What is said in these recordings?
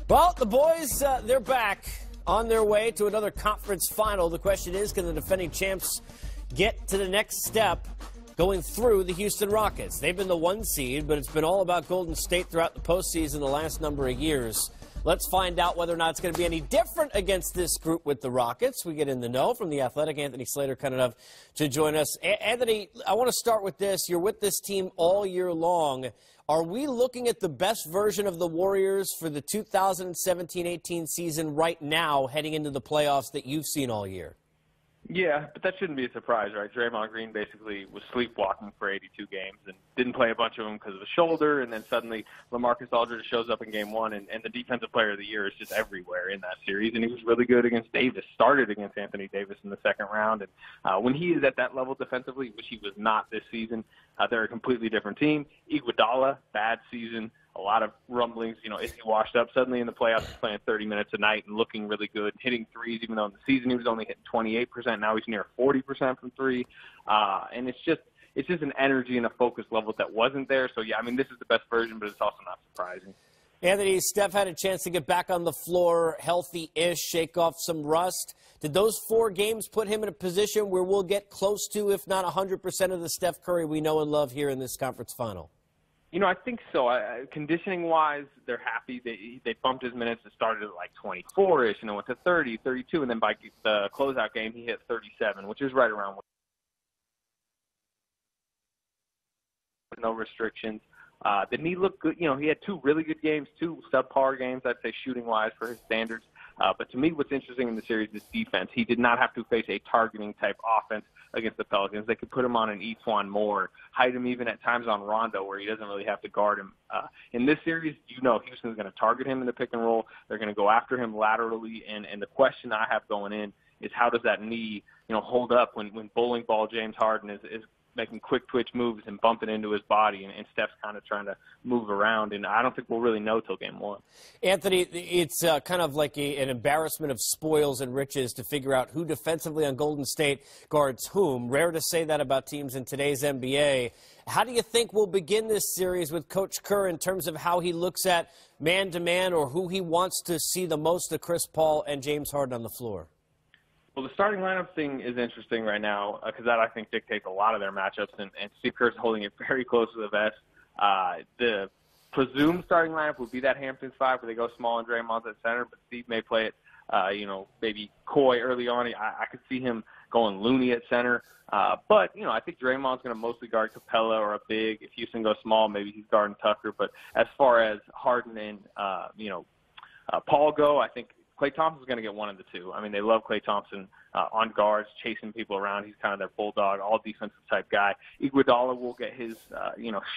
Well, the boys, they're back on their way to another conference final. The question is, can the defending champs get to the next step going through the Houston Rockets? They've been the 1 seed, but it's been all about Golden State throughout the postseason the last number of years. Let's find out whether or not it's going to be any different against this group with the Rockets. We get in the know from the Athletic. Anthony Slater kind enough to join us. Anthony, I want to start with this. You're with this team all year long. Are we looking at the best version of the Warriors for the 2017-18 season right now heading into the playoffs that you've seen all year? Yeah, but that shouldn't be a surprise, right? Draymond Green basically was sleepwalking for 82 games and didn't play a bunch of them because of the shoulder, and then suddenly LaMarcus Aldridge shows up in Game 1, and the Defensive Player of the Year is just everywhere in that series, and he was really good against Davis, started against Anthony Davis in the second round, and when he is at that level defensively, which he was not this season, they're a completely different team. Iguodala, bad season. A lot of rumblings, is he washed up? Suddenly in the playoffs, he's playing 30 minutes a night and looking really good, hitting threes, even though in the season he was only hitting 28%. Now he's near 40% from three. And it's just an energy and a focus level that wasn't there. So, yeah, this is the best version, but it's also not surprising. Anthony, Steph had a chance to get back on the floor, healthy-ish, shake off some rust. Did those 4 games put him in a position where we'll get close to, if not 100% of the Steph Curry we know and love here in this conference final? I think so. Conditioning-wise, they're happy. They bumped his minutes. It started at like 24-ish, and it went to 30, 32, and then by the closeout game, he hit 37, which is right around no restrictions. The knee looked good. He had 2 really good games, 2 subpar games, I'd say, shooting-wise for his standards. But to me, what's interesting in the series is defense. He did not have to face a targeting-type offense against the Pelicans. They could put him on an Etuan Moore, hide him even at times on Rondo where he doesn't really have to guard him. In this series, Houston's going to target him in the pick and roll. They're going to go after him laterally. And the question I have going in is how does that knee, hold up when bowling ball James Harden is making quick twitch moves and bumping into his body, and Steph's kind of trying to move around, and I don't think we'll really know till Game 1. Anthony, it's kind of like an embarrassment of spoils and riches to figure out who defensively on Golden State guards whom. Rare to say that about teams in today's NBA. How do you think we'll begin this series with Coach Kerr in terms of how he looks at man-to-man or who he wants to see the most of Chris Paul and James Harden on the floor? Well, the starting lineup thing is interesting right now because that, I think, dictates a lot of their matchups, and Steve Kerr's holding it very close to the vest. The presumed starting lineup would be that Hamptons 5 where they go small and Draymond's at center, but Steve may play it, maybe coy early on. I could see him going Looney at center. But I think Draymond's going to mostly guard Capella or a big. If Houston goes small, maybe he's guarding Tucker. But as far as Harden and, Paul go, I think Klay Thompson's going to get one of the two. They love Klay Thompson on guards, chasing people around. He's kind of their bulldog, all-defensive type guy. Iguodala will get his,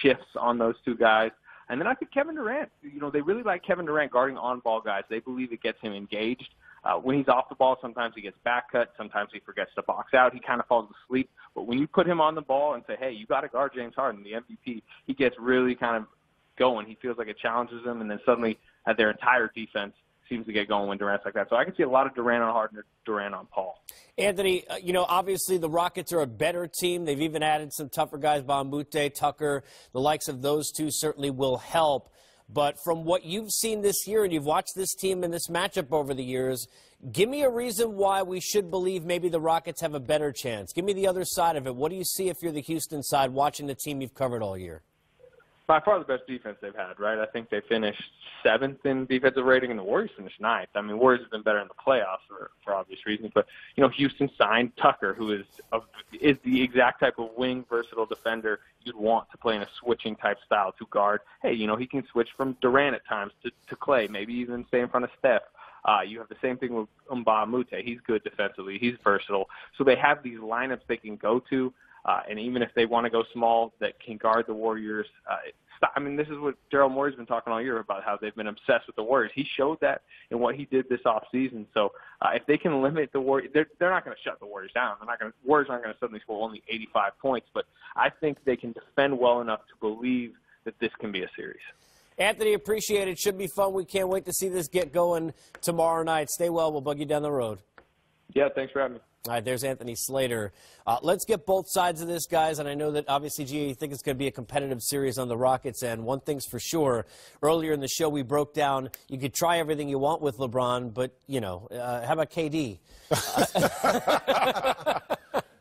shifts on those 2 guys. And then I think Kevin Durant, they really like Kevin Durant guarding on-ball guys. They believe it gets him engaged. When he's off the ball, sometimes he gets back cut. Sometimes he forgets to box out. He kind of falls asleep. But when you put him on the ball and say, hey, you got to guard James Harden, the MVP, he gets really kind of going. He feels like it challenges him, and then suddenly their entire defense seems to get going when Durant's like that. So I can see a lot of Durant on Harden or Durant on Paul. Anthony, obviously the Rockets are a better team. They've even added some tougher guys, Bamute, Tucker. The likes of those 2 certainly will help. But from what you've seen this year, and you've watched this team in this matchup over the years, give me a reason why we should believe maybe the Rockets have a better chance. Give me the other side of it. What do you see if you're the Houston side watching the team you've covered all year? By far the best defense they've had, right? I think they finished 7th in defensive rating, and the Warriors finished 9th. Warriors have been better in the playoffs for obvious reasons. But, Houston signed Tucker, who is the exact type of wing, versatile defender you'd want to play in a switching-type style to guard. Hey, he can switch from Durant at times to Klay, maybe even stay in front of Steph. You have the same thing with Mbamute. He's good defensively. He's versatile. So they have these lineups they can go to. And even if they want to go small, that can guard the Warriors. This is what Daryl Morey's been talking all year about, how they've been obsessed with the Warriors. He showed that in what he did this offseason. So if they can limit the Warriors, they're not going to shut the Warriors down. Warriors aren't going to suddenly score only 85 points. But I think they can defend well enough to believe that this can be a series. Anthony, appreciate it. Should be fun. We can't wait to see this get going tomorrow night. Stay well. We'll bug you down the road. Yeah, thanks for having me. All right, there's Anthony Slater. Let's get both sides of this, guys. And I know that obviously, you think it's going to be a competitive series on the Rockets. And one thing's for sure, earlier in the show we broke down you could try everything you want with LeBron, but, how about KD?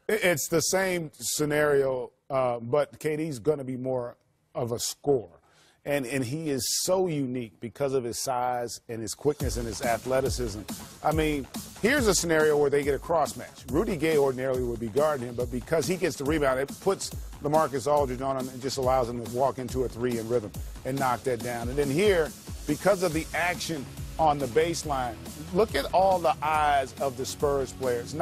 It's the same scenario, but KD's going to be more of a scorer. And he is so unique because of his size and his quickness and his athleticism. I mean, here's a scenario where they get a cross match. Rudy Gay ordinarily would be guarding him, but because he gets the rebound, it puts LaMarcus Aldridge on him and just allows him to walk into a three in rhythm and knock that down. And then here, because of the action on the baseline, look at all the eyes of the Spurs players.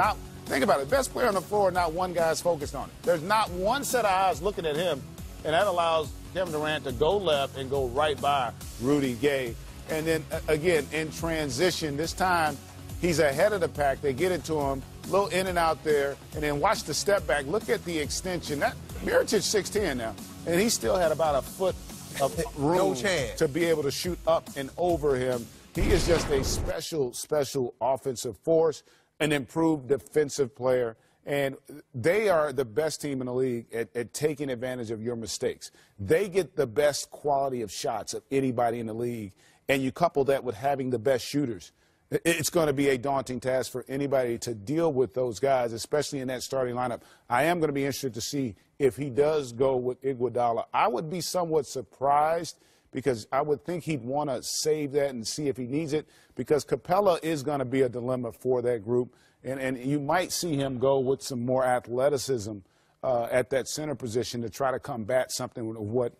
Think about it. Best player on the floor, not one guy's focused on it. There's not one set of eyes looking at him, and that allows Kevin Durant to go left and go right by Rudy Gay. And then, again, in transition, this time he's ahead of the pack. They get it to him, a little in and out there, and then watch the step back. Look at the extension. Mirotic 6'10" now, and he still had about a foot of room no chance to be able to shoot up and over him. He is just a special offensive force, an improved defensive player. And they are the best team in the league at taking advantage of your mistakes. They get the best quality of shots of anybody in the league, and you couple that with having the best shooters. It's going to be a daunting task for anybody to deal with those guys, especially in that starting lineup. I am going to be interested to see if he does go with Iguodala. I would be somewhat surprised because I would think he'd want to save that and see if he needs it, because Capella is going to be a dilemma for that group. And you might see him go with some more athleticism at that center position to try to combat something of what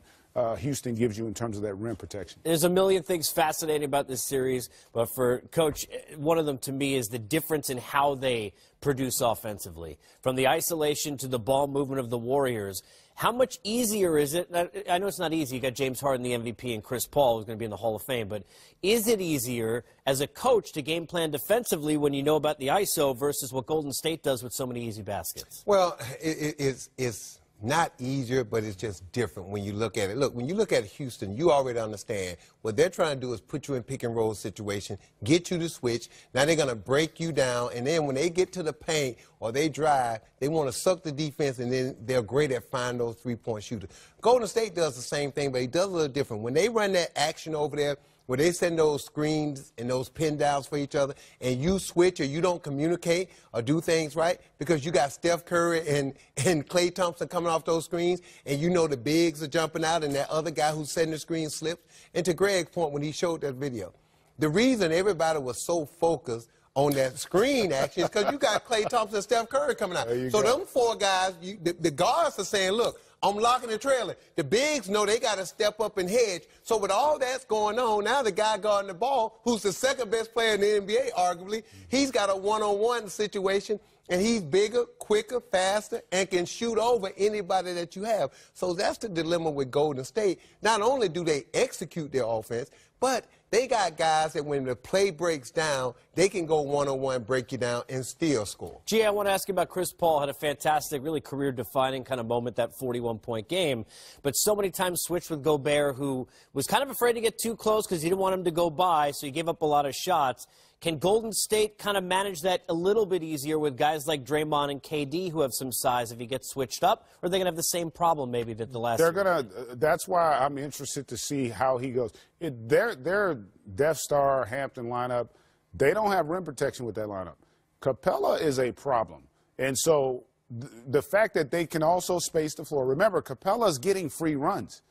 Houston gives you in terms of that rim protection. There's a million things fascinating about this series, but for Coach, one of them to me is the difference in how they produce offensively. From the isolation to the ball movement of the Warriors, how much easier is it? I know it's not easy. You got James Harden, the MVP, and Chris Paul, who's going to be in the Hall of Fame. But is it easier as a coach to game plan defensively when you know about the ISO versus what Golden State does with so many easy baskets? Well, it's not easier, but it's just different when you look at it. Look, when you look at Houston, you already understand what they're trying to do is put you in pick and roll situation, get you to switch. Now they're going to break you down, and then when they get to the paint or they drive, they want to suck the defense, and then they're great at finding those three-point shooters. Golden State does the same thing, but he does a little different. When they run that action over there, where they send those screens and those pin downs for each other, and you switch or you don't communicate or do things right because you got Steph Curry and Klay Thompson coming off those screens, and you know the bigs are jumping out and that other guy who's setting the screen slips. And to Greg's point when he showed that video, the reason everybody was so focused on that screen action is because you got Klay Thompson and Steph Curry coming out. So them four guys, the guards are saying, look, I'm locking and trailing. The bigs know they got to step up and hedge. So with all that's going on, now the guy guarding the ball, who's the second best player in the NBA, arguably, he's got a one-on-one situation, and he's bigger, quicker, faster, and can shoot over anybody that you have. So that's the dilemma with Golden State. Not only do they execute their offense, but they got guys that when the play breaks down, they can go one-on-one, break you down, and still score. I want to ask you about Chris Paul. Had a fantastic, really career-defining kind of moment, that 41-point game. But so many times switched with Gobert, who was kind of afraid to get too close because he didn't want him to go by, so he gave up a lot of shots. Can Golden State kind of manage that a little bit easier with guys like Draymond and KD who have some size if he gets switched up? Or are they going to have the same problem maybe that the last That's why I'm interested to see how he goes. Their Death Star Hampton lineup, they don't have rim protection with that lineup. Capella is a problem. And so the fact that they can also space the floor. Remember, Capella's getting free runs.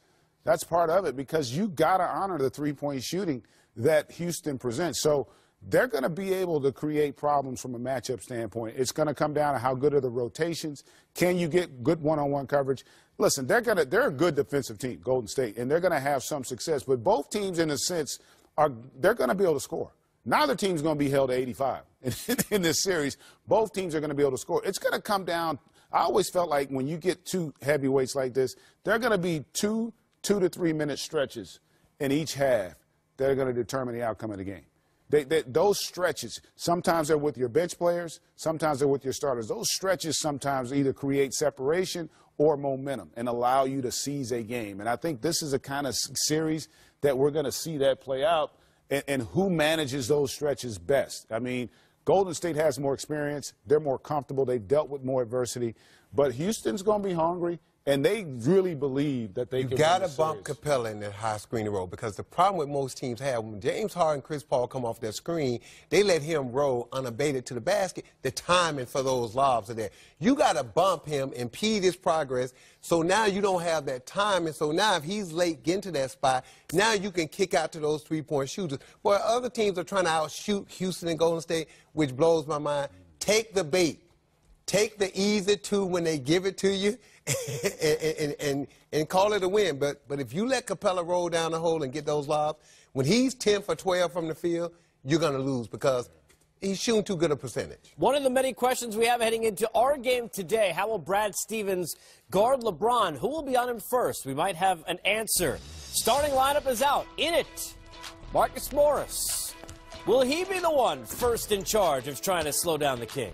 That's part of it because you got to honor the three-point shooting that Houston presents. So they're going to be able to create problems from a matchup standpoint. It's going to come down to how good are the rotations. Can you get good one-on-one coverage? Listen, they're a good defensive team, Golden State, and they're going to have some success. But both teams, in a sense, they're going to be able to score. Neither team's going to be held to 85 in this series. Both teams are going to be able to score. It's going to come down. I always felt like when you get two heavyweights like this, there are going to be two to 3 minute stretches in each half that are going to determine the outcome of the game. Those stretches, sometimes they're with your bench players, sometimes they're with your starters. Those stretches sometimes either create separation or momentum and allow you to seize a game. And I think this is a kind of series that we're going to see that play out and who manages those stretches best. I mean, Golden State has more experience. They're more comfortable. They've dealt with more adversity. But Houston's going to be hungry, and they really believe that they can win the series. You got to bump Capella in that high screen roll, because the problem with most teams have, when James Harden and Chris Paul come off their screen, they let him roll unabated to the basket. The timing for those lobs are there. You got to bump him, impede his progress, so now you don't have that timing. So now if he's late getting to that spot, now you can kick out to those three-point shooters. Boy, other teams are trying to outshoot Houston and Golden State, which blows my mind. Take the bait. Take the easy two when they give it to you and call it a win. But if you let Capella roll down the hole and get those lobs, when he's 10 for 12 from the field, you're going to lose because he's shooting too good a percentage. One of the many questions we have heading into our game today, how will Brad Stevens guard LeBron? Who will be on him first? We might have an answer. Starting lineup is out. In it, Marcus Morris. Will he be the one first in charge of trying to slow down the King?